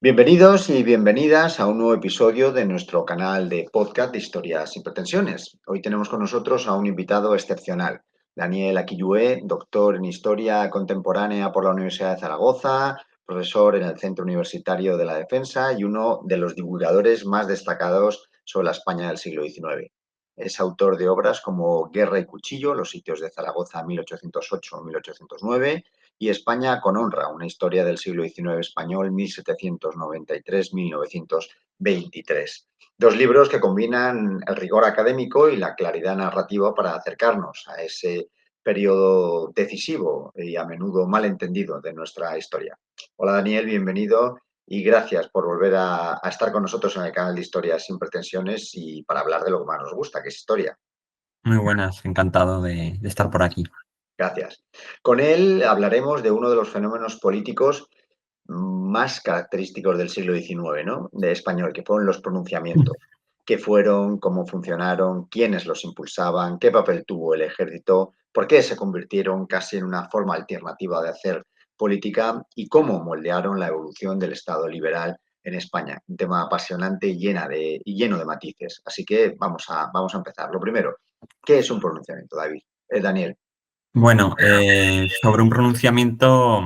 Bienvenidos y bienvenidas a un nuevo episodio de nuestro canal de podcast de Historias sin Pretensiones. Hoy tenemos con nosotros a un invitado excepcional, Daniel Aquillué, doctor en Historia Contemporánea por la Universidad de Zaragoza, profesor en el Centro Universitario de la Defensa y uno de los divulgadores más destacados sobre la España del siglo XIX. Es autor de obras como Guerra y Cuchillo, los sitios de Zaragoza 1808-1809, y España con honra, una historia del siglo XIX español 1793-1923. Dos libros que combinan el rigor académico y la claridad narrativa para acercarnos a ese periodo decisivo y a menudo malentendido de nuestra historia. Hola Daniel, bienvenido y gracias por volver a estar con nosotros en el canal de Historias sin Pretensiones y para hablar de lo que más nos gusta, que es historia. Muy buenas, encantado de estar por aquí. Gracias. Con él hablaremos de uno de los fenómenos políticos más característicos del siglo XIX, ¿no? De español, que fueron los pronunciamientos. ¿Qué fueron? ¿Cómo funcionaron? ¿Quiénes los impulsaban? ¿Qué papel tuvo el ejército? ¿Por qué se convirtieron casi en una forma alternativa de hacer política? ¿Y cómo moldearon la evolución del Estado liberal en España? Un tema apasionante y lleno de matices. Así que vamos a empezar. Lo primero, ¿qué es un pronunciamiento, Daniel? Bueno, sobre un pronunciamiento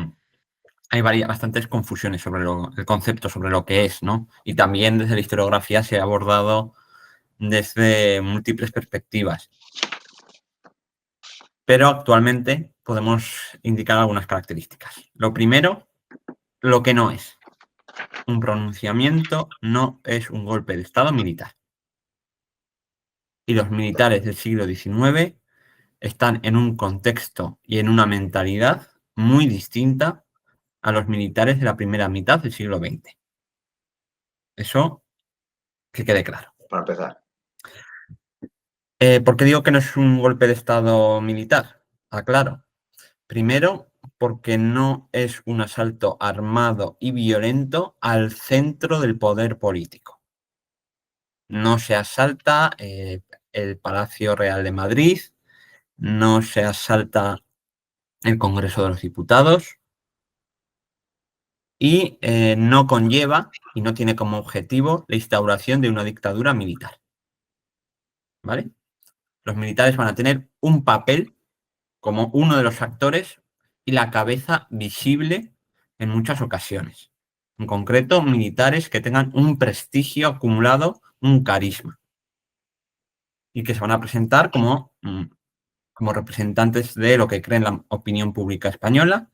hay bastantes confusiones sobre el concepto, sobre lo que es, ¿no? Y también desde la historiografía se ha abordado desde múltiples perspectivas. Pero actualmente podemos indicar algunas características. Lo primero, lo que no es. Un pronunciamiento no es un golpe de Estado militar. Y los militares del siglo XIX están en un contexto y en una mentalidad muy distinta a los militares de la primera mitad del siglo XX. Eso que quede claro. Para empezar. ¿Por qué digo que no es un golpe de Estado militar? Aclaro. Primero, porque no es un asalto armado y violento al centro del poder político. No se asalta el Palacio Real de Madrid, no se asalta el Congreso de los Diputados, y no conlleva y no tiene como objetivo la instauración de una dictadura militar. ¿Vale? Los militares van a tener un papel como uno de los actores y la cabeza visible en muchas ocasiones. En concreto, militares que tengan un prestigio acumulado, un carisma, y que se van a presentar como representantes de lo que cree la opinión pública española.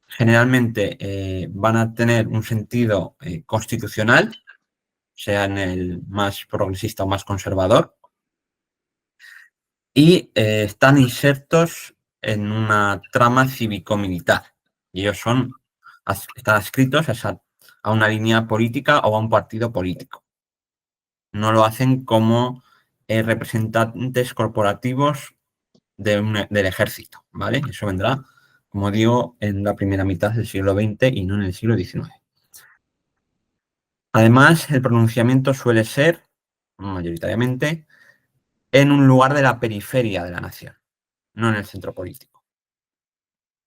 Generalmente van a tener un sentido constitucional, sea en el más progresista o más conservador, y están insertos en una trama cívico-militar. Y ellos están adscritos a una línea política o a un partido político. No lo hacen como representantes corporativos del ejército, ¿vale? Eso vendrá, como digo, en la primera mitad del siglo XX y no en el siglo XIX. Además, el pronunciamiento suele ser, mayoritariamente, en un lugar de la periferia de la nación, no en el centro político.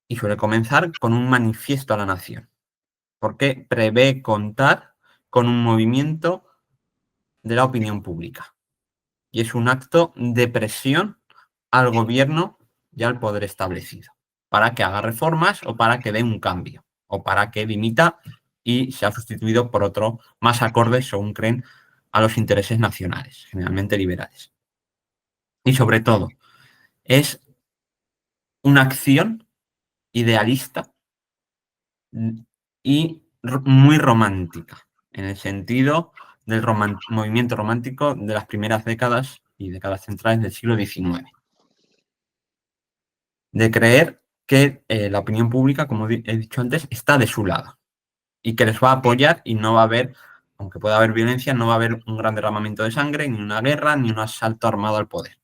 Y suele comenzar con un manifiesto a la nación, porque prevé contar con un movimiento de la opinión pública. Y es un acto de presión al gobierno y al poder establecido, para que haga reformas o para que dé un cambio, o para que limita y sea sustituido por otro más acorde, según creen, a los intereses nacionales, generalmente liberales. Y sobre todo, es una acción idealista y muy romántica, en el sentido del movimiento romántico de las primeras décadas y décadas centrales del siglo XIX. De creer que la opinión pública, como he dicho antes, está de su lado y que les va a apoyar y no va a haber, aunque pueda haber violencia, no va a haber un gran derramamiento de sangre, ni una guerra, ni un asalto armado al poder.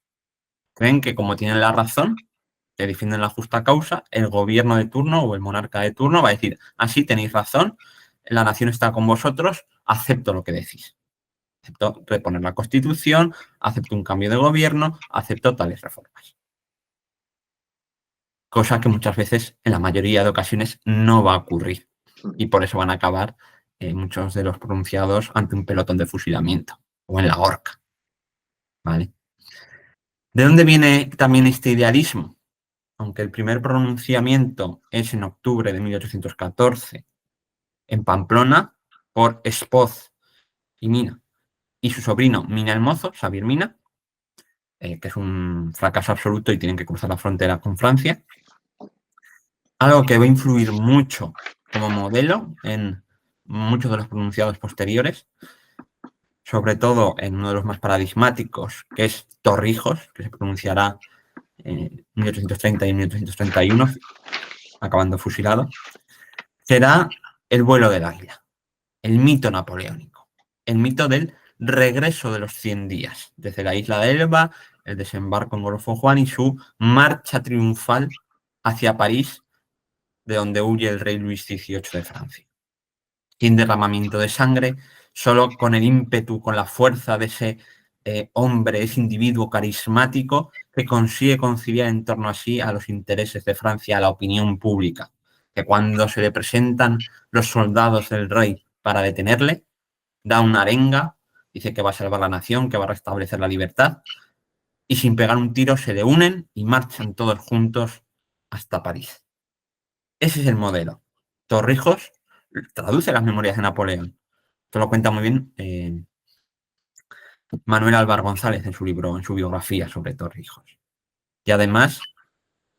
Creen que como tienen la razón, que defienden la justa causa, el gobierno de turno o el monarca de turno va a decir, así tenéis razón, la nación está con vosotros, acepto lo que decís. Acepto reponer la Constitución, acepto un cambio de gobierno, acepto tales reformas. Cosa que muchas veces, en la mayoría de ocasiones, no va a ocurrir. Y por eso van a acabar muchos de los pronunciados ante un pelotón de fusilamiento o en la horca. ¿Vale? ¿De dónde viene también este idealismo? Aunque el primer pronunciamiento es en octubre de 1814 en Pamplona por Espoz y Mina y su sobrino Mina el Mozo, Xavier Mina, que es un fracaso absoluto y tienen que cruzar la frontera con Francia. Algo que va a influir mucho como modelo en muchos de los pronunciados posteriores, sobre todo en uno de los más paradigmáticos, que es Torrijos, que se pronunciará en 1830 y 1831, acabando fusilado, será el vuelo del águila, el mito napoleónico, el mito del regreso de los 100 días, desde la isla de Elba, el desembarco en Golfo Juan y su marcha triunfal hacia París, de donde huye el rey Luis XVIII de Francia. Sin derramamiento de sangre, solo con el ímpetu, con la fuerza de ese hombre, ese individuo carismático que consigue conciliar en torno a sí a los intereses de Francia, a la opinión pública, que cuando se le presentan los soldados del rey para detenerle, da una arenga, dice que va a salvar la nación, que va a restablecer la libertad, y sin pegar un tiro se le unen y marchan todos juntos hasta París. Ese es el modelo. Torrijos traduce las memorias de Napoleón. Esto lo cuenta muy bien Manuel Álvar González en su libro, en su biografía sobre Torrijos. Y además,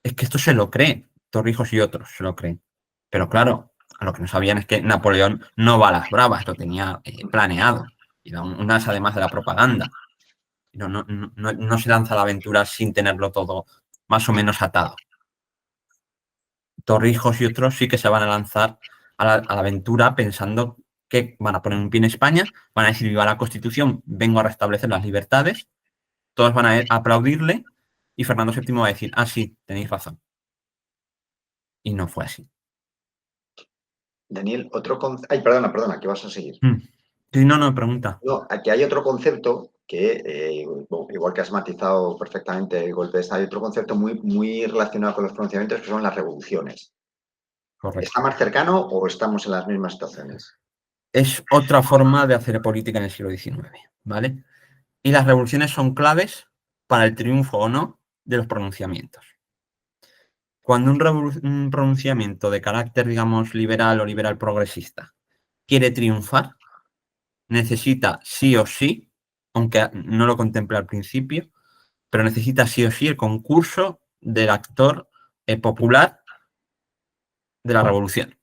es que esto se lo cree, Torrijos y otros se lo creen. Pero claro, a lo que no sabían es que Napoleón no va a las bravas, lo tenía planeado. Y unas además de la propaganda. No se lanza a la aventura sin tenerlo todo más o menos atado. Torrijos y otros sí que se van a lanzar a la aventura pensando que van a poner un pie en España, van a decir viva la Constitución, vengo a restablecer las libertades, todos van a aplaudirle y Fernando VII va a decir, ah, sí, tenéis razón. Y no fue así. Daniel, Ay, perdona, que vas a seguir. Sí, no, pregunta. No, aquí hay otro concepto que, bueno, igual que has matizado perfectamente el golpe de Estado, hay otro concepto muy relacionado con los pronunciamientos que son las revoluciones. Correcto. ¿Está más cercano o estamos en las mismas situaciones? Es otra forma de hacer política en el siglo XIX, ¿vale? Y las revoluciones son claves para el triunfo o no de los pronunciamientos. Cuando un pronunciamiento de carácter, digamos, liberal o liberal progresista quiere triunfar, necesita sí o sí, aunque no lo contemple al principio, pero necesita sí o sí el concurso del actor popular de la revolución.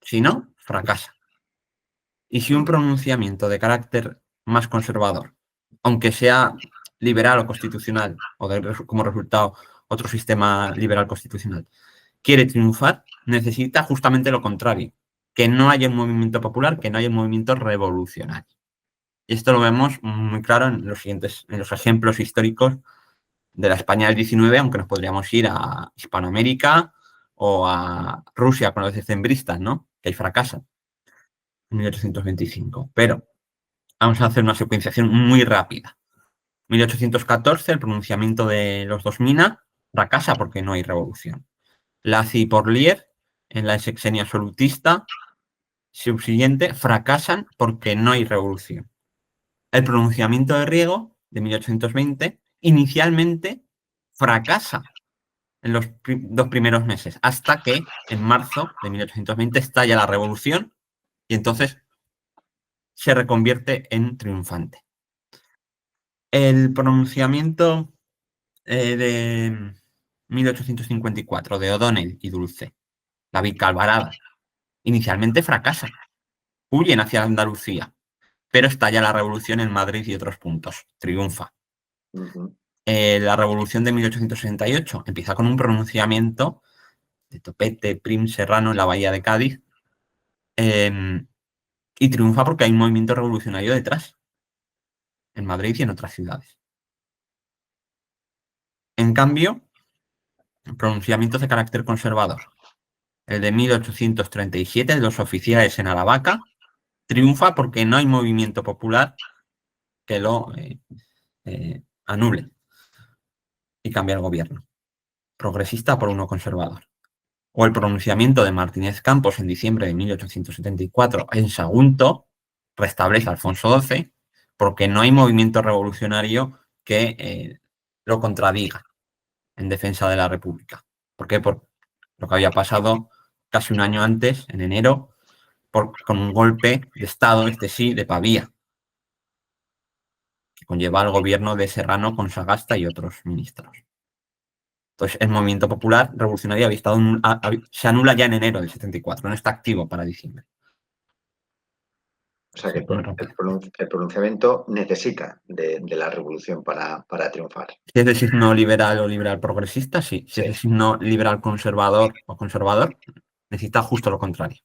Si no, fracasa. Y si un pronunciamiento de carácter más conservador, aunque sea liberal o constitucional, o como resultado otro sistema liberal constitucional, quiere triunfar, necesita justamente lo contrario, que no haya un movimiento popular, que no haya un movimiento revolucionario. Y esto lo vemos muy claro en los ejemplos históricos de la España del 19, aunque nos podríamos ir a Hispanoamérica o a Rusia con los decembristas, ¿no? Que ahí fracasan en 1825. Pero vamos a hacer una secuenciación muy rápida. 1814, el pronunciamiento de los dos Mina fracasa porque no hay revolución. Lacy y Porlier, en la sexenio absolutista subsiguiente, fracasan porque no hay revolución. El pronunciamiento de Riego, de 1820, inicialmente fracasa en los dos primeros meses, hasta que en marzo de 1820 estalla la revolución y entonces se reconvierte en triunfante. El pronunciamiento de 1854 de O'Donnell y Dulce, la Vicalvarada, inicialmente fracasa, huyen hacia Andalucía, pero estalla la revolución en Madrid y otros puntos, triunfa. La revolución de 1868 empieza con un pronunciamiento de Topete, Prim, Serrano en la bahía de Cádiz, y triunfa porque hay un movimiento revolucionario detrás, en Madrid y en otras ciudades. En cambio, pronunciamientos de carácter conservador. El de 1837, de los oficiales en Aravaca, triunfa porque no hay movimiento popular que lo anule y cambie el gobierno. Progresista por uno conservador. O el pronunciamiento de Martínez Campos en diciembre de 1874 en Sagunto restablece a Alfonso XII porque no hay movimiento revolucionario que lo contradiga en defensa de la República. ¿Por qué? Por lo que había pasado casi un año antes, en enero, con un golpe de Estado, este sí, de Pavía, que conlleva al gobierno de Serrano con Sagasta y otros ministros. Entonces, el movimiento popular revolucionario se anula ya en enero del 74, no está activo para diciembre. O sea que Sí, muy rápido. el pronunciamiento necesita de la revolución para triunfar. Si es de signo liberal o liberal progresista, sí. Si es de signo liberal conservador o conservador, necesita justo lo contrario.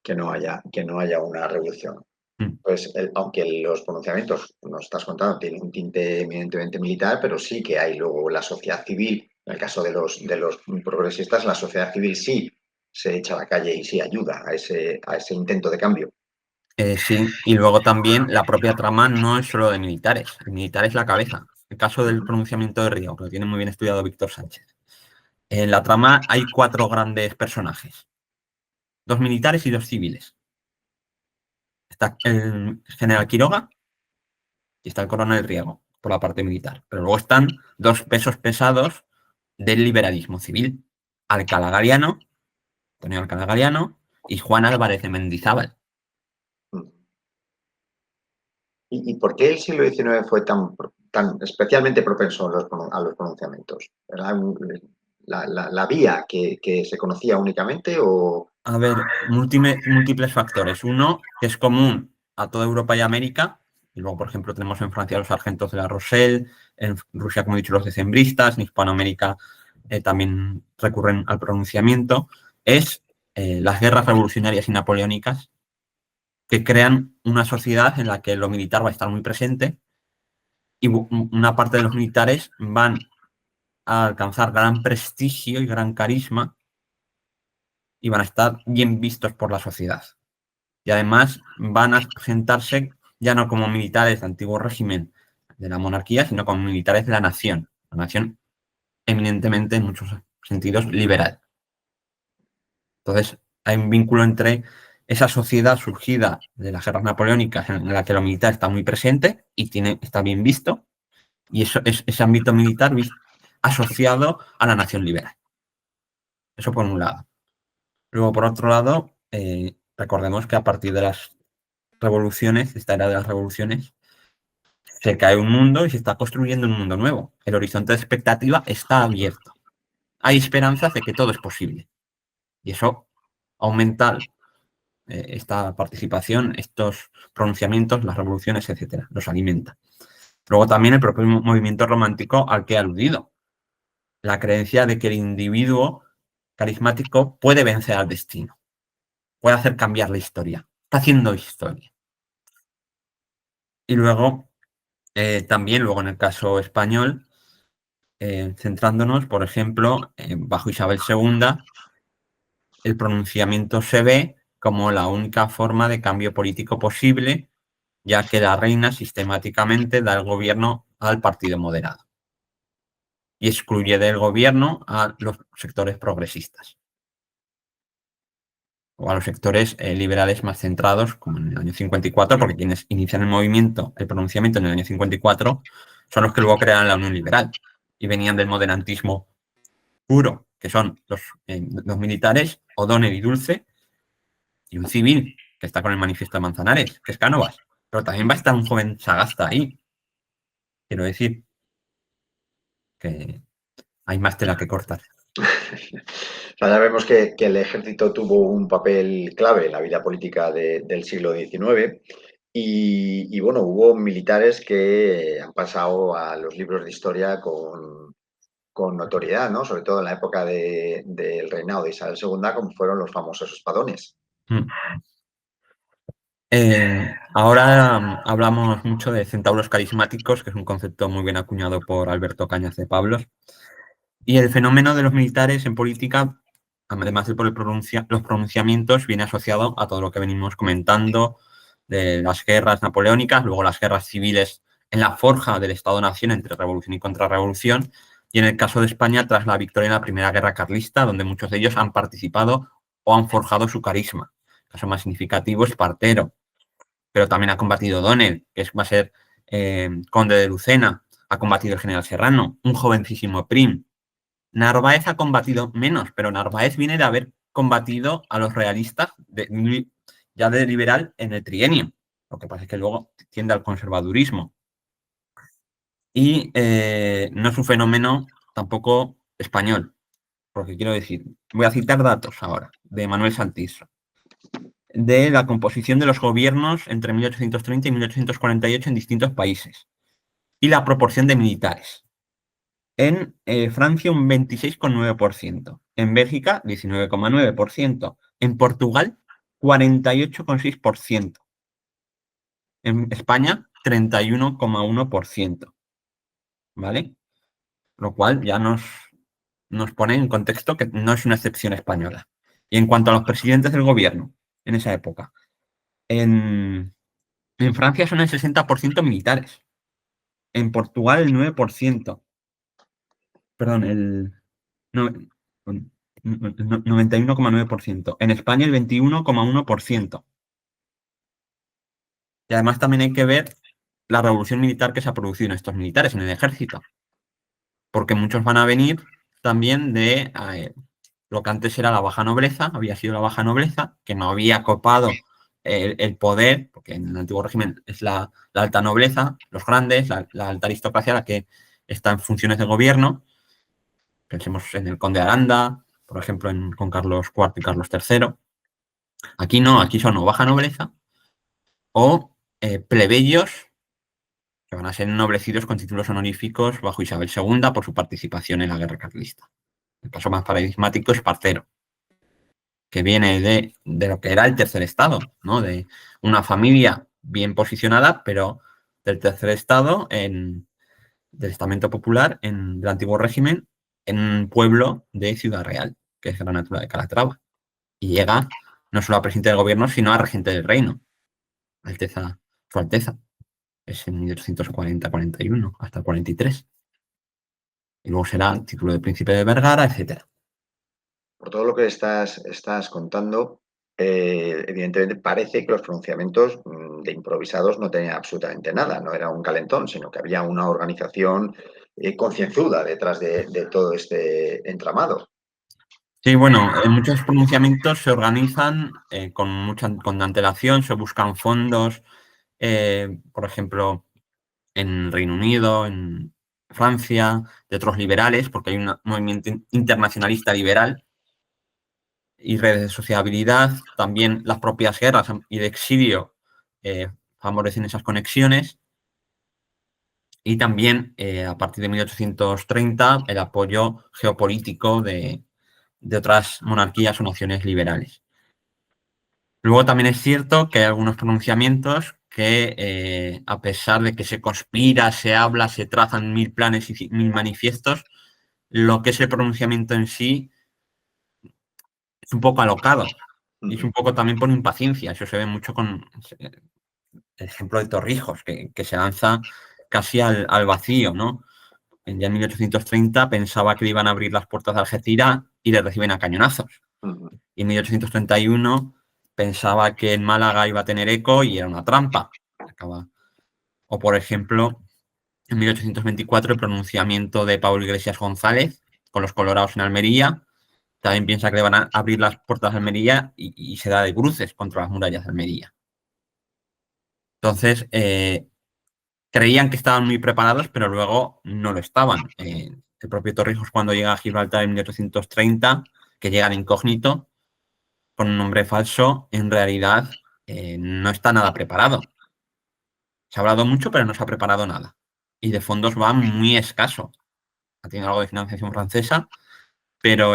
Que no haya una revolución. Pues aunque los pronunciamientos, nos estás contando, tienen un tinte eminentemente militar, pero sí que hay luego la sociedad civil. En el caso de los progresistas, la sociedad civil sí se echa a la calle y sí ayuda a ese intento de cambio. Sí, y luego también la propia trama no es solo de militares, el militar es la cabeza. El caso del pronunciamiento de Río, que lo tiene muy bien estudiado Víctor Sánchez. En la trama hay 4 grandes personajes, 2 militares y 2 civiles. Está el general Quiroga y está el coronel Riego, por la parte militar. Pero luego están 2 pesos pesados del liberalismo civil, Alcalá Galiano, Antonio Alcalá Galiano y Juan Álvarez de Mendizábal. ¿Y por qué el siglo XIX fue tan especialmente propenso a los pronunciamientos? ¿Era la vía que se conocía únicamente o...? A ver, múltiples factores. Uno, que es común a toda Europa y América, y luego, por ejemplo, tenemos en Francia los sargentos de la Rochelle, en Rusia, como he dicho, los decembristas, en Hispanoamérica también recurren al pronunciamiento, es las guerras revolucionarias y napoleónicas que crean una sociedad en la que lo militar va a estar muy presente y una parte de los militares van a alcanzar gran prestigio y gran carisma y van a estar bien vistos por la sociedad. Y además van a presentarse ya no como militares del antiguo régimen de la monarquía, sino como militares de la nación eminentemente, en muchos sentidos, liberal. Entonces, hay un vínculo entre esa sociedad surgida de las guerras napoleónicas en la que lo militar está muy presente y está bien visto, y ese ámbito militar asociado a la nación liberal. Eso por un lado. Luego, por otro lado, recordemos que a partir de las revoluciones, esta era de las revoluciones, se cae un mundo y se está construyendo un mundo nuevo. El horizonte de expectativa está abierto. Hay esperanzas de que todo es posible. Y eso aumenta esta participación, estos pronunciamientos, las revoluciones, etcétera, los alimenta. Luego también el propio movimiento romántico al que he aludido. La creencia de que el individuo carismático puede vencer al destino, puede hacer cambiar la historia, está haciendo historia. Y luego, también luego en el caso español, centrándonos, por ejemplo, bajo Isabel II, el pronunciamiento se ve como la única forma de cambio político posible, ya que la reina sistemáticamente da el gobierno al partido moderado y excluye del gobierno a los sectores progresistas o a los sectores liberales más centrados, como en el año 54, porque quienes inician el pronunciamiento en el año 54, son los que luego crean la Unión Liberal y venían del moderantismo puro, que son los militares, O'Donnell y Dulce, y un civil, que está con el manifiesto de Manzanares, que es Cánovas. Pero también va a estar un joven Sagasta ahí. Quiero decir que hay más tela que cortar. O sea, ya vemos que el ejército tuvo un papel clave en la vida política del siglo XIX y, bueno, hubo militares que han pasado a los libros de historia con notoriedad, ¿no? Sobre todo en la época del reinado de Isabel II, como fueron los famosos espadones. Ahora hablamos mucho de centauros carismáticos, que es un concepto muy bien acuñado por Alberto Cañas de Pablos. Y el fenómeno de los militares en política, además de por los pronunciamientos, viene asociado a todo lo que venimos comentando de las guerras napoleónicas, luego las guerras civiles en la forja del Estado-Nación entre revolución y contrarrevolución, y en el caso de España tras la victoria en la Primera Guerra Carlista, donde muchos de ellos han participado o han forjado su carisma. El caso más significativo es Espartero, pero también ha combatido O'Donnell, va a ser conde de Lucena, ha combatido el general Serrano, un jovencísimo Prim. Narváez ha combatido menos, pero Narváez viene de haber combatido a los realistas ya de liberal en el trienio. Lo que pasa es que luego tiende al conservadurismo. Y no es un fenómeno tampoco español, porque quiero decir, voy a citar datos ahora de Manuel Santis, de la composición de los gobiernos entre 1830 y 1848 en distintos países y la proporción de militares. En Francia un 26,9%, en Bélgica 19,9%, en Portugal 48,6%, en España 31,1%, ¿vale? Lo cual ya nos pone en contexto que no es una excepción española. Y en cuanto a los presidentes del gobierno en esa época, en Francia son el 60% militares, en Portugal el 9%, perdón, el 91,9%, en España el 21,1%. Y además también hay que ver la revolución militar que se ha producido en estos militares, en el ejército, porque muchos van a venir también de lo que antes era la baja nobleza, había sido la baja nobleza, que no había copado el poder, porque en el antiguo régimen es la alta nobleza, los grandes, la alta aristocracia la que está en funciones de gobierno. Pensemos en el conde de Aranda, por ejemplo, con Carlos IV y Carlos III. Aquí no, aquí son o baja nobleza o plebeyos que van a ser ennoblecidos con títulos honoríficos bajo Isabel II por su participación en la guerra carlista. El caso más paradigmático es Espartero, que viene de lo que era el tercer estado, ¿no? De una familia bien posicionada, pero del tercer estado, del estamento popular del antiguo régimen, en un pueblo de Ciudad Real, que es Granatura de Calatrava. Y llega no solo a presidente del gobierno, sino a regente del reino, su Alteza. Es en 1840-41, hasta el 43. Y luego será título de príncipe de Vergara, etcétera. Por todo lo que estás contando, evidentemente parece que los pronunciamientos de improvisados no tenían absolutamente nada, no era un calentón, sino que había una organización concienzuda detrás de todo este entramado. Sí, bueno, en muchos pronunciamientos se organizan con antelación, se buscan fondos, por ejemplo, en Reino Unido, en Francia, de otros liberales, porque hay un movimiento internacionalista liberal y redes de sociabilidad. También las propias guerras y de exilio favorecen esas conexiones. Y también, a partir de 1830, el apoyo geopolítico de otras monarquías o naciones liberales. Luego también es cierto que hay algunos pronunciamientos que, a pesar de que se conspira, se habla, se trazan 1000 planes y 1000 manifiestos, lo que es el pronunciamiento en sí es un poco alocado y es un poco también por impaciencia. Eso se ve mucho con el ejemplo de Torrijos, que se lanza casi al vacío, ¿no? Ya en 1830 pensaba que le iban a abrir las puertas de Algeciras y le reciben a cañonazos. Y en 1831 pensaba que en Málaga iba a tener eco y era una trampa. O, por ejemplo, en 1824 el pronunciamiento de Pablo Iglesias González con los colorados en Almería. También piensa que le van a abrir las puertas de Almería y se da de bruces contra las murallas de Almería. Entonces, creían que estaban muy preparados, pero luego no lo estaban. El propio Torrijos, cuando llega a Gibraltar en 1830, que llega de incógnito, con un nombre falso, en realidad no está nada preparado. Se ha hablado mucho, pero no se ha preparado nada. Y de fondos va muy escaso. Ha tenido algo de financiación francesa, pero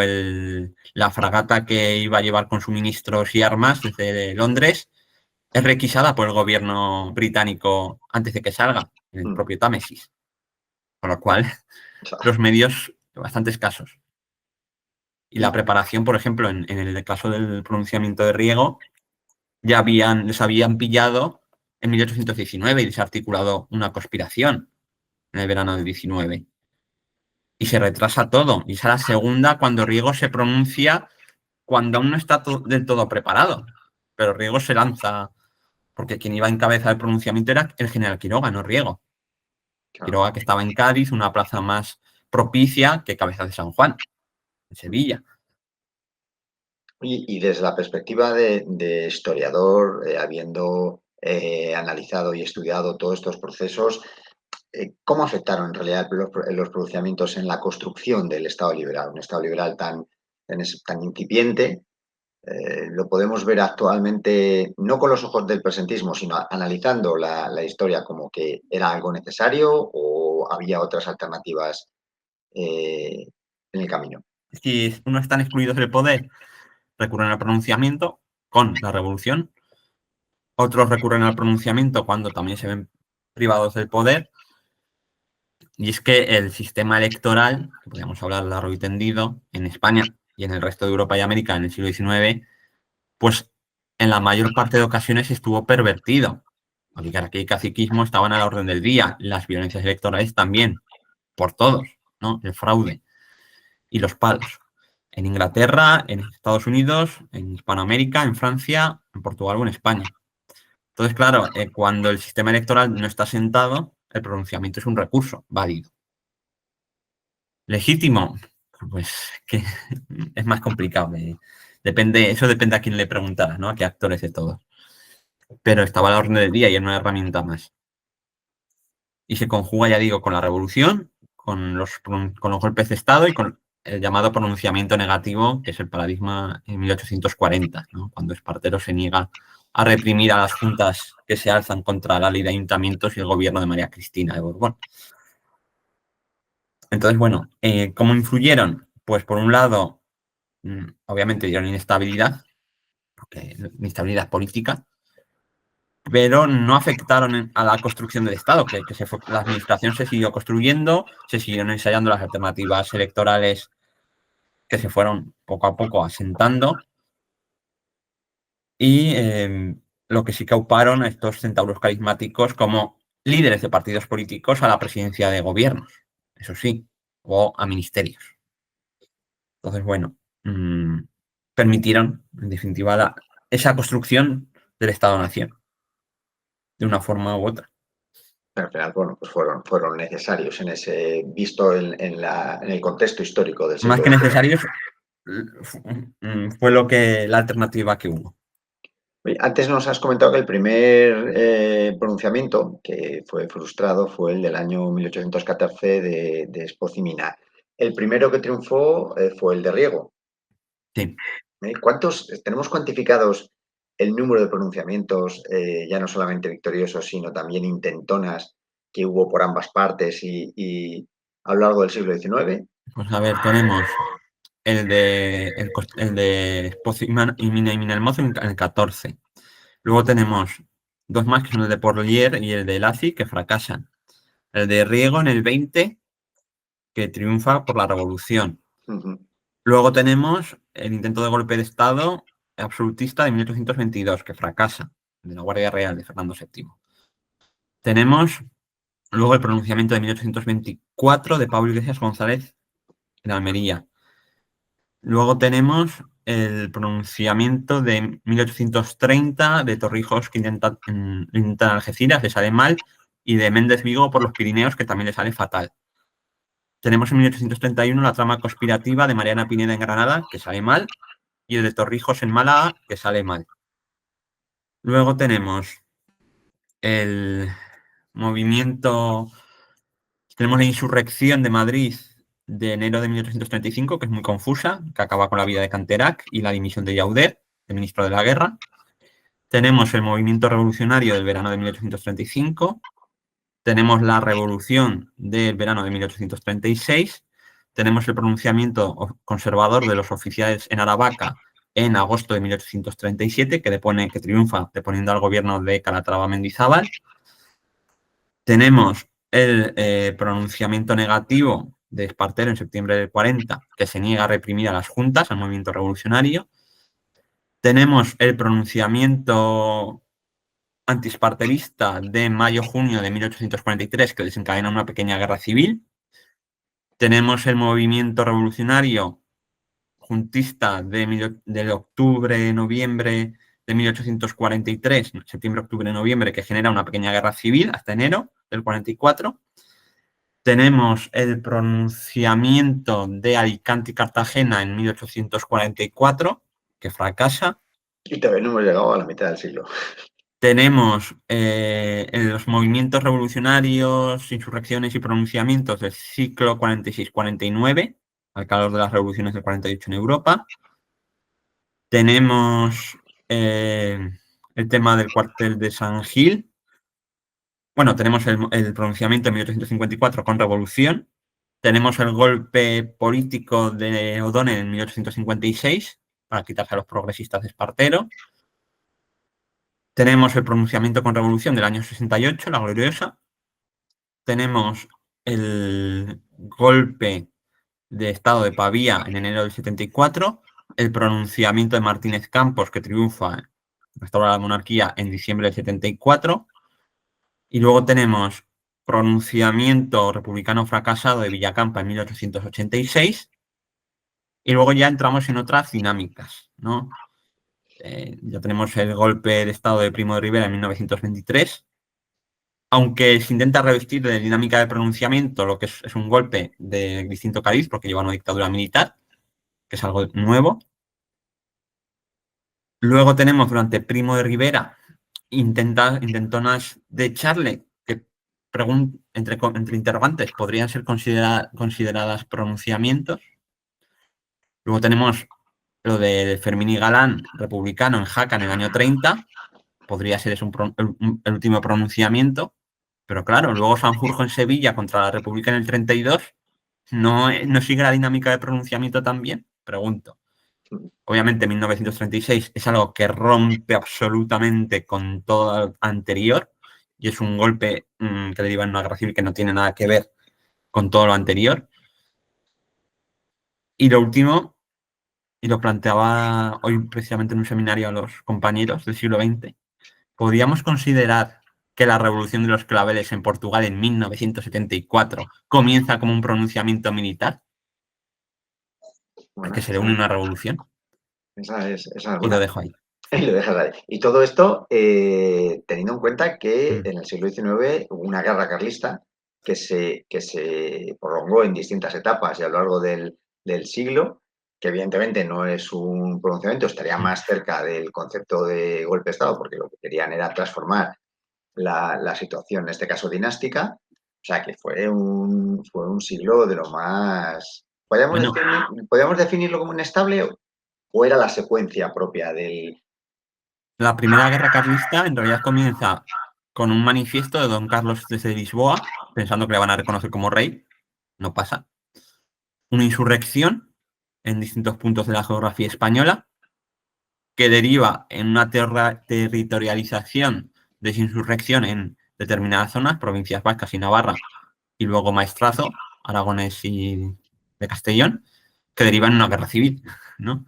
la fragata que iba a llevar con suministros y armas desde Londres es requisada por el gobierno británico antes de que salga, en el propio Támesis. Con lo cual, los medios bastante escasos. Y la preparación, por ejemplo, en el caso del pronunciamiento de Riego, ya les habían pillado en 1819 y les ha articulado una conspiración en el verano del 19. y se retrasa todo. Y es a la segunda cuando Riego se pronuncia cuando aún no está del todo preparado. Pero Riego se lanza, porque quien iba en cabeza del pronunciamiento era el general Quiroga, no Riego. Claro. Quiroga, que estaba en Cádiz, una plaza más propicia que Cabezas de San Juan, en Sevilla. Y desde la perspectiva de historiador, habiendo analizado y estudiado todos estos procesos, ¿cómo afectaron en realidad los pronunciamientos en la construcción del Estado liberal? Un Estado liberal tan incipiente, lo podemos ver actualmente no con los ojos del presentismo, sino analizando la historia como que era algo necesario o había otras alternativas en el camino. Si uno están excluidos del poder, recurren al pronunciamiento con la revolución. Otros recurren al pronunciamiento cuando también se ven privados del poder. Y es que el sistema electoral, que podríamos hablar largo y tendido, en España y en el resto de Europa y América en el siglo XIX, pues en la mayor parte de ocasiones estuvo pervertido. Oligarquía y caciquismo estaban a la orden del día, las violencias electorales también, por todos, ¿no? El fraude y los palos. En Inglaterra, en Estados Unidos, en Hispanoamérica, en Francia, en Portugal o en España. Entonces, claro, cuando el sistema electoral no está sentado, el pronunciamiento es un recurso válido. Legítimo, pues que es más complicado. Eso depende a quién le preguntaras, ¿no? A qué actores de todos. Pero estaba a la orden del día y era una herramienta más. Y se conjuga, ya digo, con la revolución, con los golpes de Estado y con el llamado pronunciamiento negativo, que es el paradigma en 1840, ¿no? Cuando Espartero se niega a reprimir a las juntas que se alzan contra la ley de ayuntamientos y el gobierno de María Cristina de Borbón. Entonces, bueno, ¿cómo influyeron? Pues por un lado, obviamente dieron inestabilidad, porque inestabilidad política, pero no afectaron a la construcción del Estado, que la administración se siguió construyendo, se siguieron ensayando las alternativas electorales que se fueron poco a poco asentando y lo que sí que auparon a estos centauros carismáticos como líderes de partidos políticos a la presidencia de gobiernos, eso sí, o a ministerios. Entonces, bueno, permitieron, en definitiva, esa construcción del Estado-Nación, de una forma u otra. Al final, bueno, pues fueron necesarios visto en el contexto histórico del Más siglo que XIX. necesarios, fue la alternativa que hubo. Antes nos has comentado que el primer pronunciamiento que fue frustrado fue el del año 1814 de Espoz y Mina. El primero que triunfó fue el de Riego. Sí. ¿Tenemos cuantificados el número de pronunciamientos, ya no solamente victoriosos, sino también intentonas que hubo por ambas partes y a lo largo del siglo XIX? Pues a ver, tenemos el de Espoz y Mina el Mozo en el 14. Luego tenemos dos más que son el de Porlier y el de Lacy que fracasan. El de Riego en el 20 que triunfa por la revolución. Uh-huh. Luego tenemos el intento de golpe de Estado absolutista de 1822 que fracasa, de la Guardia Real de Fernando VII. Tenemos luego el pronunciamiento de 1824 de Pablo Iglesias González en Almería. Luego tenemos el pronunciamiento de 1830 de Torrijos que intenta Algeciras, le sale mal, y de Méndez Vigo por los Pirineos, que también le sale fatal. Tenemos en 1831 la trama conspirativa de Mariana Pineda en Granada, que sale mal, y el de Torrijos en Málaga, que sale mal. Luego tenemos el movimiento, tenemos la insurrección de Madrid de enero de 1835, que es muy confusa, que acaba con la vida de Canterac y la dimisión de Llaudet, el ministro de la Guerra. Tenemos el movimiento revolucionario del verano de 1835. Tenemos la revolución del verano de 1836. Tenemos el pronunciamiento conservador de los oficiales en Aravaca en agosto de 1837, que triunfa deponiendo al gobierno de Calatrava Mendizábal. Tenemos el pronunciamiento negativo de Espartero en septiembre del 40, que se niega a reprimir a las juntas, al movimiento revolucionario. Tenemos el pronunciamiento antiesparterista de mayo-junio de 1843, que desencadena una pequeña guerra civil. Tenemos el movimiento revolucionario juntista del octubre-noviembre de 1843, septiembre-octubre-noviembre, que genera una pequeña guerra civil hasta enero del 44. Tenemos el pronunciamiento de Alicante y Cartagena en 1844, que fracasa. Y todavía no hemos llegado a la mitad del siglo. Tenemos los movimientos revolucionarios, insurrecciones y pronunciamientos del ciclo 46-49, al calor de las revoluciones del 48 en Europa. Tenemos el tema del cuartel de San Gil. Bueno, tenemos el pronunciamiento en 1854 con revolución. Tenemos el golpe político de O'Donnell en 1856 para quitarse a los progresistas de Espartero. Tenemos el pronunciamiento con revolución del año 68, la gloriosa. Tenemos el golpe de Estado de Pavía en enero del 74, el pronunciamiento de Martínez Campos, que triunfa, restaura la monarquía en diciembre del 74, y luego tenemos pronunciamiento republicano fracasado de Villacampa en 1886, y luego ya entramos en otras dinámicas, ¿no? Ya tenemos el golpe de Estado de Primo de Rivera en 1923, aunque se intenta revestir de dinámica de pronunciamiento lo que es un golpe de distinto cariz, porque lleva una dictadura militar, que es algo nuevo. Luego tenemos durante Primo de Rivera intentonas de Charle, que entre interrogantes podrían ser consideradas pronunciamientos. Luego tenemos lo de Fermín y Galán, republicano en Jaca en el año 30, podría ser el último pronunciamiento, pero claro, luego Sanjurjo en Sevilla contra la República en el 32, ¿no sigue la dinámica de pronunciamiento también? Pregunto. Obviamente 1936 es algo que rompe absolutamente con todo lo anterior y es un golpe que deriva en una guerra civil que no tiene nada que ver con todo lo anterior. Y lo último, y lo planteaba hoy precisamente en un seminario a los compañeros del siglo XX, ¿podríamos considerar que la revolución de los claveles en Portugal en 1974 comienza como un pronunciamiento militar? Bueno, Que se le une una revolución. esa es Y lo alguna. dejo ahí. Y lo dejas ahí. Y todo esto teniendo en cuenta que Mm. en el siglo XIX hubo una guerra carlista que se prolongó en distintas etapas y a lo largo del siglo, que evidentemente no es un pronunciamiento, estaría Mm. más cerca del concepto de golpe de Estado, porque lo que querían era transformar la situación, en este caso dinástica. O sea, que fue un siglo de lo más... Bueno, ¿Podríamos definirlo como inestable o era la secuencia propia del... la primera guerra carlista en realidad comienza con un manifiesto de don Carlos desde Lisboa, pensando que le van a reconocer como rey. No pasa. Una insurrección en distintos puntos de la geografía española, que deriva en una territorialización de esa insurrección en determinadas zonas, provincias vascas y Navarra, y luego Maestrazgo, Aragones y de Castellón, que deriva en una guerra civil, ¿no?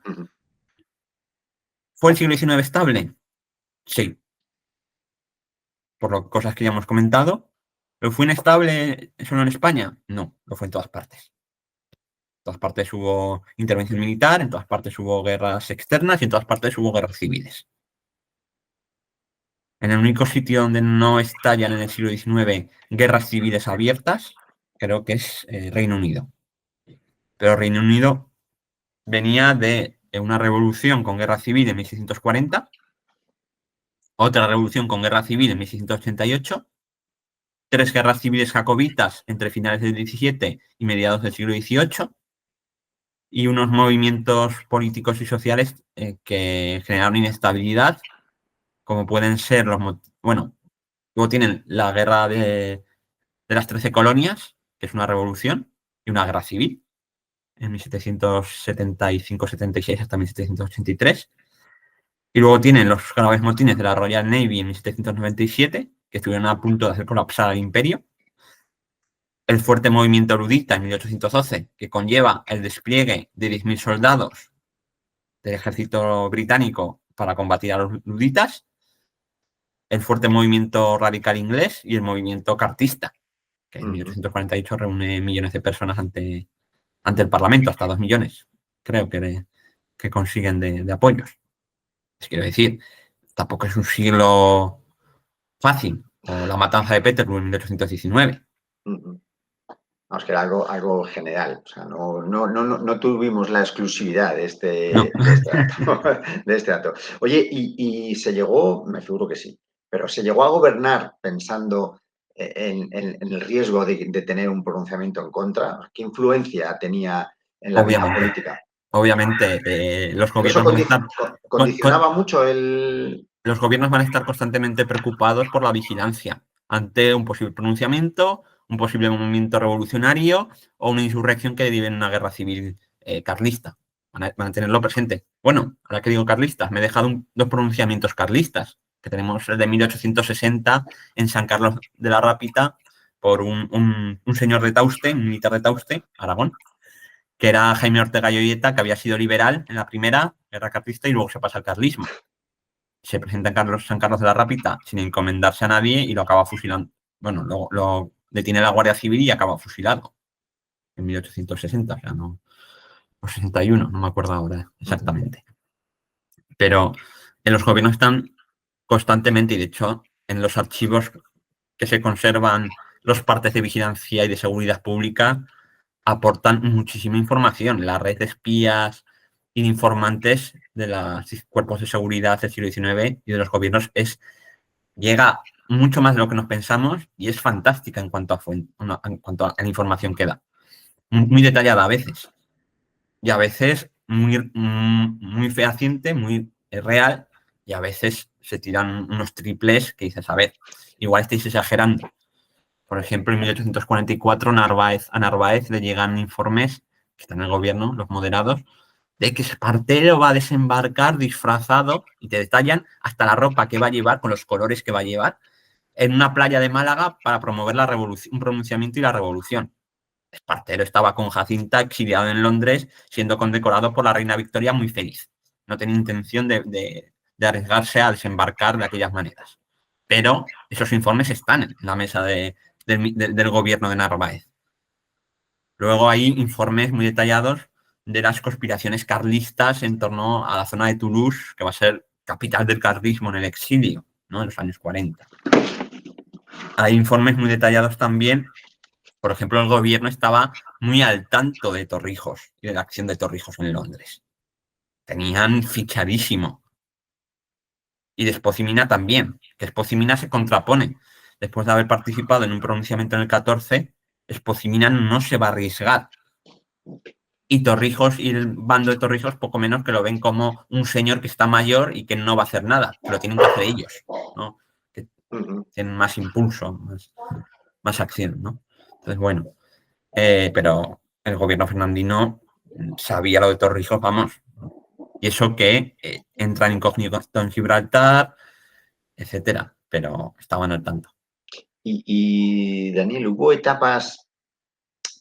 ¿Fue el siglo XIX estable? Sí, por las cosas que ya hemos comentado. ¿Pero fue inestable solo en España? No, lo fue en todas partes. En todas partes hubo intervención militar, en todas partes hubo guerras externas y en todas partes hubo guerras civiles. En el único sitio donde no estallan en el siglo XIX guerras civiles abiertas, creo que es Reino Unido. Pero Reino Unido venía de una revolución con guerra civil en 1640, otra revolución con guerra civil en 1688, tres guerras civiles jacobitas entre finales del XVII y mediados del siglo XVIII, y unos movimientos políticos y sociales que generaron inestabilidad, como pueden ser bueno, luego tienen la guerra de las 13 colonias, que es una revolución, y una guerra civil, en 1775-76 hasta 1783. Y luego tienen los graves motines de la Royal Navy en 1797, que estuvieron a punto de hacer colapsar al imperio. El fuerte movimiento ludita en 1812, que conlleva el despliegue de 10.000 soldados del ejército británico para combatir a los luditas. El fuerte movimiento radical inglés y el movimiento cartista, que en 1848 reúne millones de personas ante el Parlamento, hasta 2 millones, creo que consiguen de apoyos. Quiero decir, tampoco es un siglo fácil, o la matanza de Petersburg en 1819. Vamos, que era algo general. O sea, no tuvimos la exclusividad No. de este dato. Oye, y se llegó, me figuro que sí, pero se llegó a gobernar pensando en el riesgo de tener un pronunciamiento en contra. ¿Qué influencia tenía en la vida política? Obviamente, los ¿Eso gobiernos van a estar condicionaba mucho el...? los gobiernos van a estar constantemente preocupados por la vigilancia ante un posible pronunciamiento, un posible movimiento revolucionario o una insurrección que derive en una guerra civil carlista. Van a tenerlo presente. Bueno, ahora que digo carlistas, me he dejado dos pronunciamientos carlistas, que tenemos el de 1860 en San Carlos de la Rápita por un señor de Tauste, un militar de Tauste, Aragón, que era Jaime Ortega y Olleta, que había sido liberal en la primera guerra carlista y luego se pasa al carlismo. Se presenta en San Carlos de la Rápita sin encomendarse a nadie y lo acaba fusilando. Bueno, lo detiene la Guardia Civil y acaba fusilado en 1860, o sea, no, o 61, no me acuerdo ahora exactamente. Pero en los gobiernos están constantemente, y de hecho en los archivos que se conservan los partes de vigilancia y de seguridad pública aportan muchísima información. La red de espías y de informantes de los cuerpos de seguridad del siglo XIX y de los gobiernos llega mucho más de lo que nos pensamos y es fantástica en cuanto a la información que da. Muy detallada a veces. Y a veces muy fehaciente, muy real, y a veces se tiran unos triples que dices, a ver, igual estáis exagerando. Por ejemplo, en 1844 a Narváez le llegan informes, que están en el gobierno, los moderados, de que Espartero va a desembarcar disfrazado y te detallan hasta la ropa que va a llevar, con los colores que va a llevar, en una playa de Málaga para promover la revolución, un pronunciamiento y la revolución. Espartero estaba con Jacinta exiliado en Londres, siendo condecorado por la reina Victoria muy feliz. No tenía intención de arriesgarse a desembarcar de aquellas maneras. Pero esos informes están en la mesa del gobierno de Narváez. Luego hay informes muy detallados de las conspiraciones carlistas en torno a la zona de Toulouse, que va a ser capital del carlismo en el exilio, ¿no? En los años 40. Hay informes muy detallados también. Por ejemplo, el gobierno estaba muy al tanto de Torrijos y de la acción de Torrijos en Londres. Tenían fichadísimo. Y de Espozimina también, que Espozimina se contrapone. Después de haber participado en un pronunciamiento en el 14, Espozimina no se va a arriesgar. Y Torrijos y el bando de Torrijos poco menos que lo ven como un señor que está mayor y que no va a hacer nada, que lo tienen que hacer ellos, ¿no? Que tienen más impulso, más acción, ¿no? Entonces, bueno, pero el gobierno fernandino sabía lo de Torrijos, vamos, y eso que entra en incógnito en Gibraltar, etcétera, pero estaban al tanto. Y Daniel, ¿hubo etapas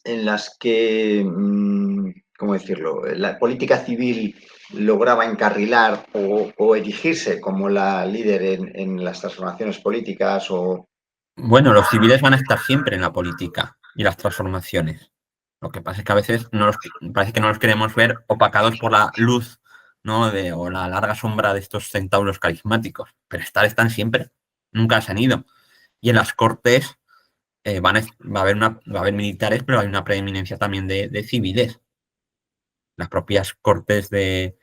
en las que, ¿cómo decirlo?, la política civil lograba encarrilar o erigirse como la líder en las transformaciones políticas? Bueno, los civiles van a estar siempre en la política y las transformaciones. Lo que pasa es que a veces parece que no los queremos ver opacados por la luz, ¿no? O la larga sombra de estos centauros carismáticos. Pero están siempre, nunca se han ido. Y en las cortes va a haber militares, pero hay una preeminencia también de civiles. Las propias cortes de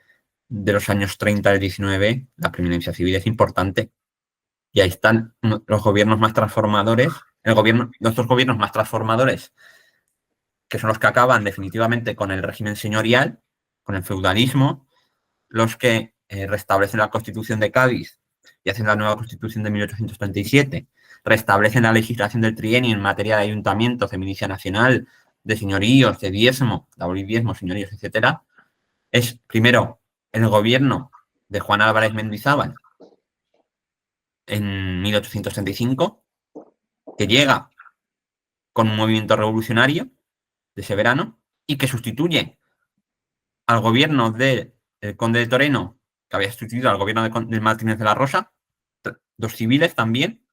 los años 30 del 19, la preeminencia civil es importante. Y ahí están los gobiernos más transformadores, nuestros gobiernos más transformadores, que son los que acaban definitivamente con el régimen señorial, con el feudalismo, los que restablecen la Constitución de Cádiz y hacen la nueva Constitución de 1837, restablecen la legislación del trienio en materia de ayuntamientos, de milicia nacional, de señoríos, de diezmo, de abolir diezmo, señoríos, etcétera. Es primero el gobierno de Juan Álvarez Mendizábal en 1835, que llega con un movimiento revolucionario de ese verano y que sustituye al gobierno del conde de Toreno, que había sustituido al gobierno de Martínez de la Rosa, dos civiles también,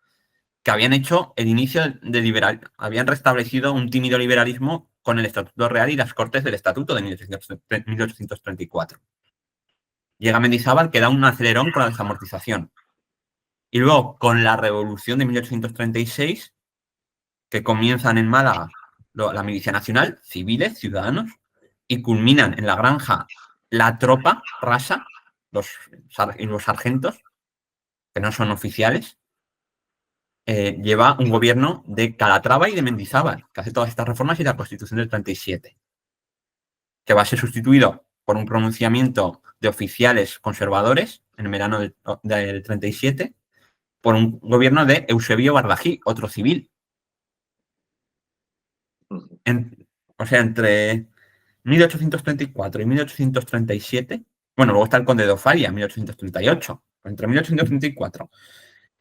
que habían hecho el inicio de liberal, habían restablecido un tímido liberalismo con el Estatuto Real y las Cortes del Estatuto de 1834. Llega Mendizábal, que da un acelerón con la desamortización. Y luego, con la Revolución de 1836, que comienzan en Málaga la milicia nacional, civiles, ciudadanos, y culminan en la granja la tropa rasa, los sargentos, que no son oficiales, lleva un gobierno de Calatrava y de Mendizábal, que hace todas estas reformas y la Constitución del 37, que va a ser sustituido por un pronunciamiento de oficiales conservadores en el verano del 37, por un gobierno de Eusebio Bardají, otro civil. O sea, entre 1834 y 1837, bueno, luego está el conde de Ofaria, 1838, entre 1834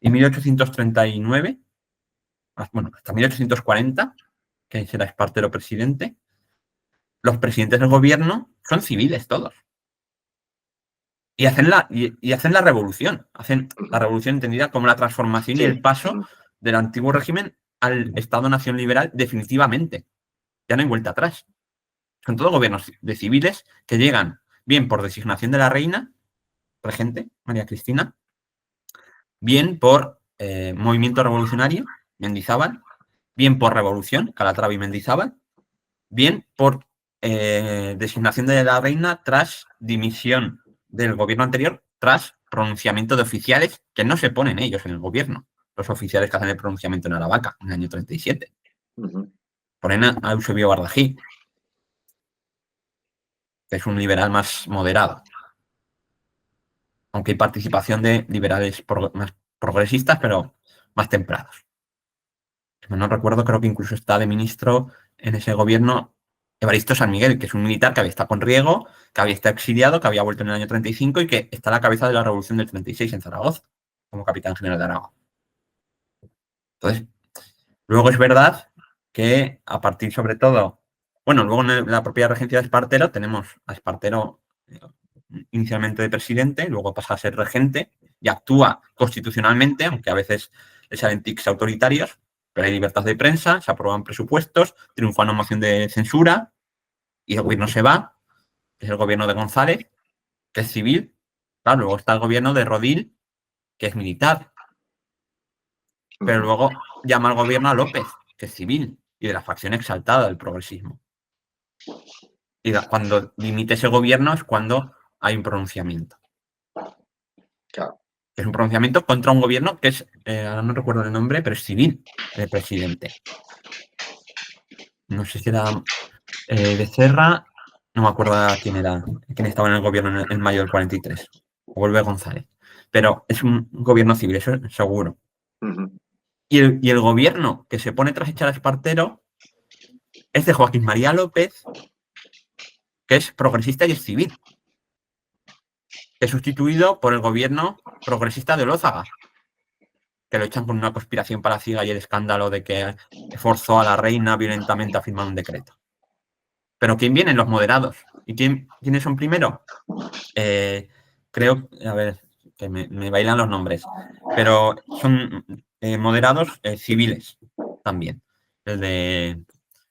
y 1839, bueno, hasta 1840, que será Espartero presidente, los presidentes del gobierno son civiles todos. Y hacen la revolución, hacen la revolución entendida como la transformación y el paso del antiguo régimen al Estado-nación liberal definitivamente. Ya no hay vuelta atrás. Son todos gobiernos de civiles que llegan bien por designación de la reina, regente, María Cristina, bien por movimiento revolucionario, Mendizábal, bien por revolución, Calatrava y Mendizábal, bien por designación de la reina tras dimisión del gobierno anterior, tras pronunciamiento de oficiales que no se ponen ellos en el gobierno, los oficiales que hacen el pronunciamiento en Aravaca en el año 37. Ponen a Eusebio Bardají, que es un liberal más moderado, aunque hay participación de liberales más progresistas, pero más templados. No recuerdo, creo que incluso está de ministro en ese gobierno Evaristo San Miguel, que es un militar que había estado con Riego, que había estado exiliado, que había vuelto en el año 35 y que está a la cabeza de la revolución del 36 en Zaragoza, como capitán general de Aragón. Entonces, luego es verdad que a partir sobre todo, bueno, luego en la propia regencia de Espartero tenemos a Espartero inicialmente de presidente, luego pasa a ser regente y actúa constitucionalmente, aunque a veces le salen tics autoritarios, pero hay libertad de prensa, se aprueban presupuestos, triunfa una moción de censura y el gobierno se va, que es el gobierno de González, que es civil. Claro, luego está el gobierno de Rodil, que es militar. Pero luego llama al gobierno a López, que es civil, y de la facción exaltada del progresismo. Y cuando dimite ese gobierno es cuando hay un pronunciamiento. Claro. Es un pronunciamiento contra un gobierno que es, ahora no recuerdo el nombre, pero es civil, el presidente. No sé si era Becerra, no me acuerdo quién era, quién estaba en el gobierno en mayo del 43, o vuelve González. Pero es un gobierno civil, eso es seguro. Y el gobierno que se pone tras echar a Espartero es de Joaquín María López, que es progresista y es civil, que es sustituido por el gobierno progresista de Olózaga, que lo echan con una conspiración palaciega y el escándalo de que forzó a la reina violentamente a firmar un decreto. Pero ¿quién vienen? Los moderados. ¿Y quiénes son primero? Creo, a ver, que me bailan los nombres, pero son moderados civiles también. El de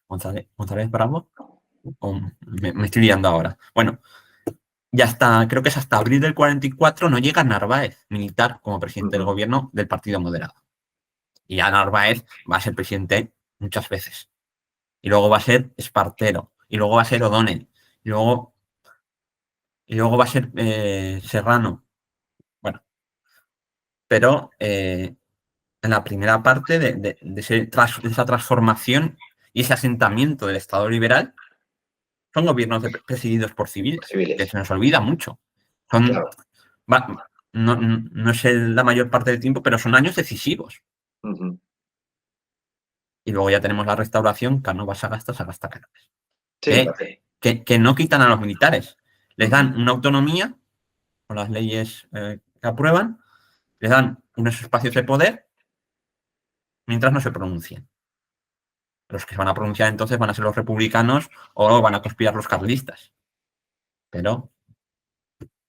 González Bravo, me estoy liando ahora. Bueno, ya está, creo que es hasta abril del 44 no llega Narváez, militar, como presidente del gobierno del Partido Moderado. Y ya Narváez va a ser presidente muchas veces. Y luego va a ser Espartero. Y luego va a ser O'Donnell. Y luego va a ser Serrano. Bueno, pero en la primera parte de esa transformación y ese asentamiento del Estado liberal son gobiernos presididos por civiles, que se nos olvida mucho. Son, no es la mayor parte del tiempo, pero son años decisivos. Y luego ya tenemos la restauración, Cánovas Sagasta, Sagasta Cánovas. Que no quitan a los militares. Les dan una autonomía con las leyes que aprueban, les dan unos espacios de poder mientras no se pronuncien. Los que se van a pronunciar entonces van a ser los republicanos o van a conspirar los carlistas. Pero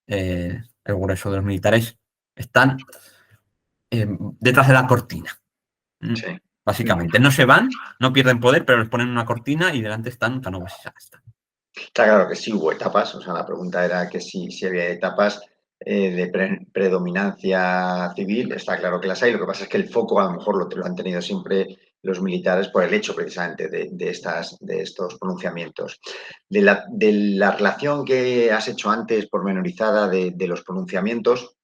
el grueso de los militares están detrás de la cortina. Sí. Básicamente, no se van, no pierden poder, pero les ponen una cortina y delante están Cánovas y Sagasta. Está claro que sí hubo etapas, o sea, la pregunta era que si había etapas de predominancia civil, está claro que las hay, lo que pasa es que el foco a lo mejor lo han tenido siempre los militares por el hecho precisamente de estos pronunciamientos. De la relación que has hecho antes, pormenorizada, de los pronunciamientos,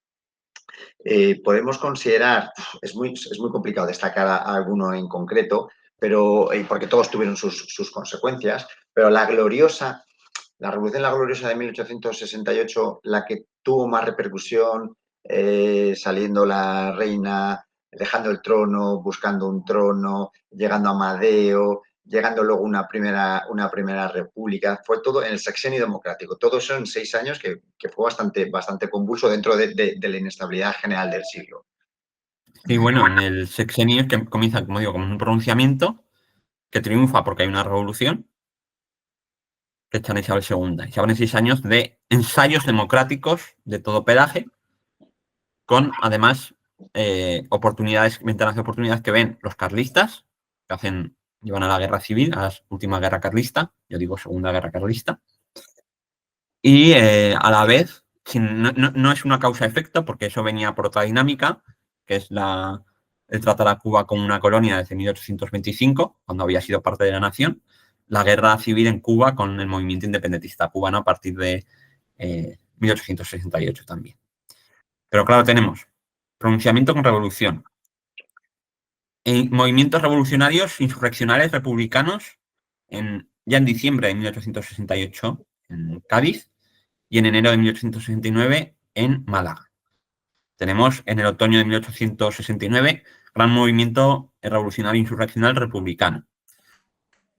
podemos considerar, es muy complicado destacar a alguno en concreto, pero porque todos tuvieron sus consecuencias, pero la Revolución La Gloriosa de 1868, la que tuvo más repercusión, saliendo la reina, dejando el trono, buscando un trono, llegando a Amadeo, llegando luego una primera república, fue todo en el sexenio democrático. Todo eso en 6 años que fue bastante convulso dentro de la inestabilidad general del siglo. Y bueno, en el sexenio que comienza, como digo, como un pronunciamiento que triunfa porque hay una revolución, que echan a Isabel II. Y se abren 6 años de ensayos democráticos de todo pedaje, con además ventanas de oportunidades que ven los carlistas, que llevan a la guerra civil, a la última guerra carlista, yo digo segunda guerra carlista, y a la vez, no es una causa-efecto, porque eso venía por otra dinámica, que es el tratar a Cuba como una colonia desde 1825, cuando había sido parte de la nación, la guerra civil en Cuba con el movimiento independentista cubano a partir de 1868 también. Pero claro, tenemos pronunciamiento con revolución, movimientos revolucionarios insurreccionales republicanos ya en diciembre de 1868 en Cádiz y en enero de 1869 en Málaga. Tenemos en el otoño de 1869 gran movimiento revolucionario insurreccional republicano.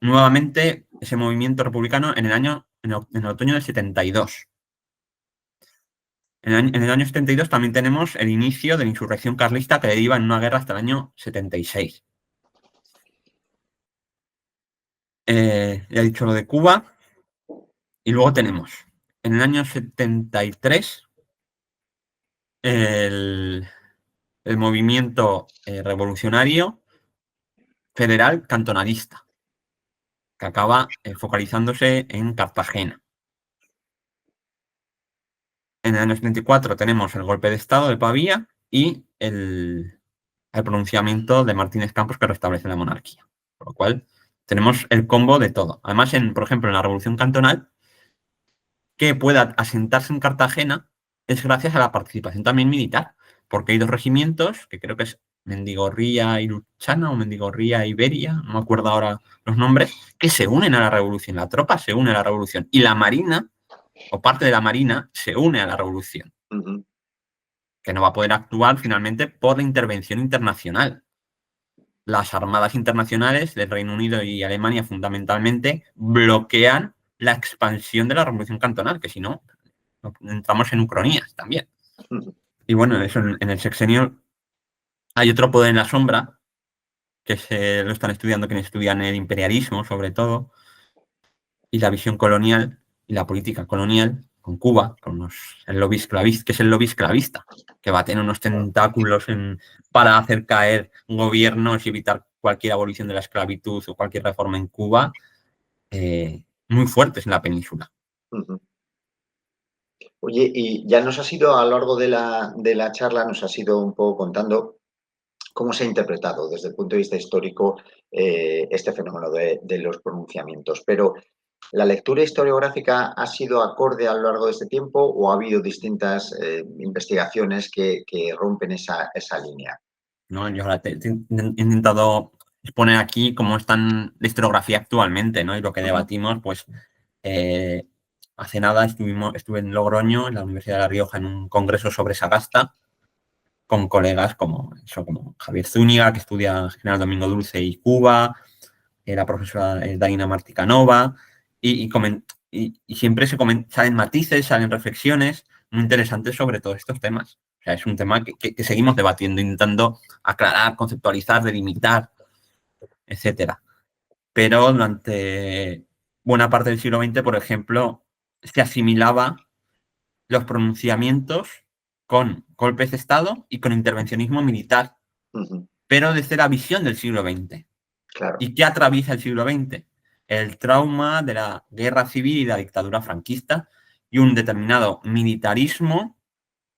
Nuevamente ese movimiento republicano en el otoño del 72. En el año 72 también tenemos el inicio de la insurrección carlista que deriva en una guerra hasta el año 76. Ya he dicho lo de Cuba. Y luego tenemos en el año 73 el, el movimiento revolucionario federal cantonalista, que acaba focalizándose en Cartagena. En el año 74 tenemos el golpe de Estado de Pavía y el pronunciamiento de Martínez Campos que restablece la monarquía. Por lo cual tenemos el combo de todo. Además, por ejemplo, en la Revolución Cantonal, que pueda asentarse en Cartagena es gracias a la participación también militar, porque hay dos regimientos, que creo que es Mendigorría y Luchana o Mendigorría e Iberia, no me acuerdo ahora los nombres, que se unen a la revolución. La tropa se une a la revolución y la marina, o parte de la marina, se une a la revolución, que no va a poder actuar finalmente por la intervención internacional. Las armadas internacionales del Reino Unido y Alemania fundamentalmente bloquean la expansión de la revolución cantonal, que si no, entramos en ucronías también. Y bueno, eso en el sexenio hay otro poder en la sombra, que lo están estudiando quienes estudian el imperialismo, sobre todo, y la visión colonial y la política colonial con Cuba, el lobby esclavista, que es el lobby esclavista, que va a tener unos tentáculos para hacer caer gobiernos y evitar cualquier abolición de la esclavitud o cualquier reforma en Cuba, muy fuertes en la península. Oye, y ya nos has ido a lo largo de la charla, nos has ido un poco contando cómo se ha interpretado desde el punto de vista histórico este fenómeno de los pronunciamientos. Pero, ¿la lectura historiográfica ha sido acorde a lo largo de este tiempo o ha habido distintas investigaciones que rompen esa línea? ¿No? Yo ahora he intentado exponer aquí cómo está la historiografía actualmente, ¿no? Y lo que debatimos, pues hace nada estuve en Logroño, en la Universidad de La Rioja, en un congreso sobre Sagasta, con colegas como Javier Zúñiga, que estudia General Domingo Dulce y Cuba, la profesora Daina Marticanova, y siempre salen matices, salen reflexiones muy interesantes sobre todos estos temas. O sea, es un tema que seguimos debatiendo, intentando aclarar, conceptualizar, delimitar, etcétera. Pero durante buena parte del siglo XX, por ejemplo, se asimilaba los pronunciamientos con golpes de Estado y con intervencionismo militar. pero desde la visión del siglo XX. Claro. ¿Y qué atraviesa el siglo XX? El trauma de la guerra civil y la dictadura franquista y un determinado militarismo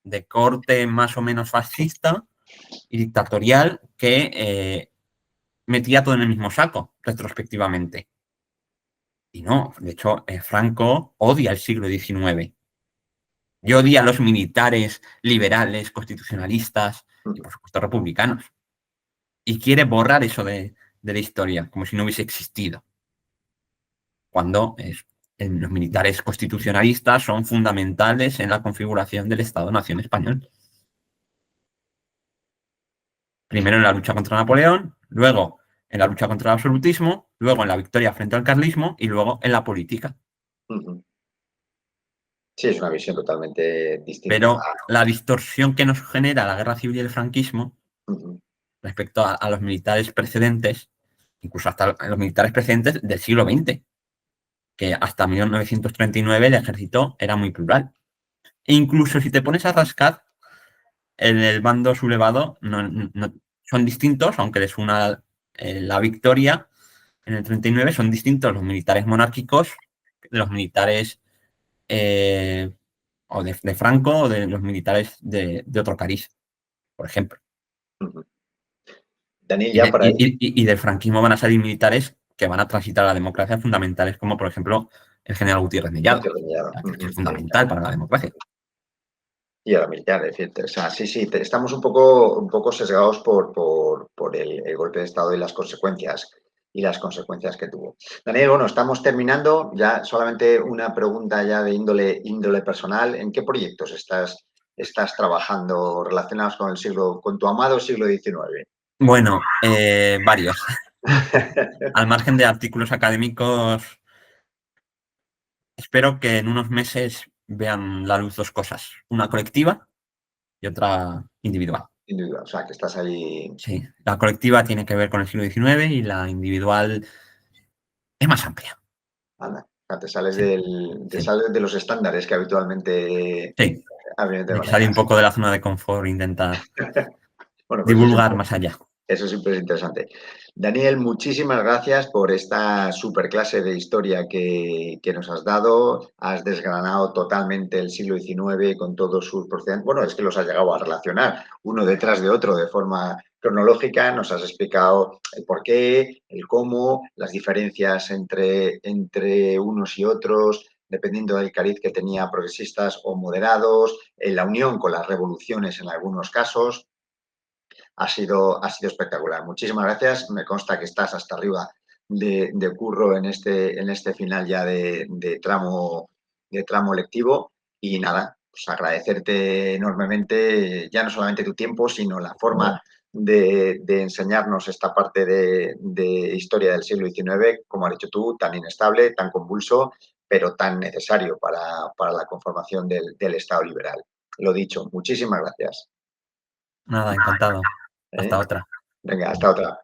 de corte más o menos fascista y dictatorial que metía todo en el mismo saco, retrospectivamente. Y no, de hecho, Franco odia el siglo XIX y odia a los militares liberales, constitucionalistas y, por supuesto, republicanos. Y quiere borrar eso de la historia, como si no hubiese existido. Cuando los militares constitucionalistas son fundamentales en la configuración del Estado-Nación español. Primero en la lucha contra Napoleón, luego en la lucha contra el absolutismo, luego en la victoria frente al carlismo y luego en la política. Sí, es una visión totalmente distinta. Pero la distorsión que nos genera la guerra civil y el franquismo respecto a los militares precedentes, incluso hasta los militares precedentes del siglo XX, que hasta 1939 el ejército era muy plural. E incluso si te pones a rascar, en el bando sublevado son distintos, aunque les una la victoria en el 39, son distintos los militares monárquicos de los militares o de Franco o de los militares de otro cariz, por ejemplo. Daniel, ya para Y del franquismo van a salir militares que van a transitar a la democracia fundamentales, como por ejemplo el general Gutiérrez Mellado, que es fundamental para la democracia. Y a la militar, es decir, o sea, sí, estamos un poco sesgados por el golpe de Estado y las consecuencias que tuvo. Daniel, bueno, estamos terminando. Ya solamente una pregunta ya de índole personal. ¿En qué proyectos estás trabajando relacionados con tu amado siglo XIX? Bueno, varios. Al margen de artículos académicos, espero que en unos meses vean la luz dos cosas, una colectiva y otra individual. Individual, o sea, que estás ahí. Sí, la colectiva tiene que ver con el siglo XIX y la individual es más amplia. Anda, te sales Sí, sales de los estándares que habitualmente sí. Hay que salir un manejas. poco de la zona de confort e intentar Bueno, pues divulgar más allá. eso siempre es interesante. Daniel, muchísimas gracias por esta super clase de historia que nos has dado. Has desgranado totalmente el siglo XIX con todos sus procedimientos. Bueno, es que los has llegado a relacionar uno detrás de otro de forma cronológica. Nos has explicado el por qué, el cómo, las diferencias entre unos y otros, dependiendo del cariz que tenía progresistas o moderados, en la unión con las revoluciones en algunos casos. Ha sido espectacular. Muchísimas gracias. Me consta que estás hasta arriba de curro en este final ya de tramo lectivo. Y nada, pues agradecerte enormemente ya no solamente tu tiempo, sino la forma de enseñarnos esta parte de historia del siglo XIX, como has dicho tú, tan inestable, tan convulso, pero tan necesario para la conformación del Estado liberal. Lo dicho, muchísimas gracias. Nada, encantado. Hasta otra. Venga, hasta otra.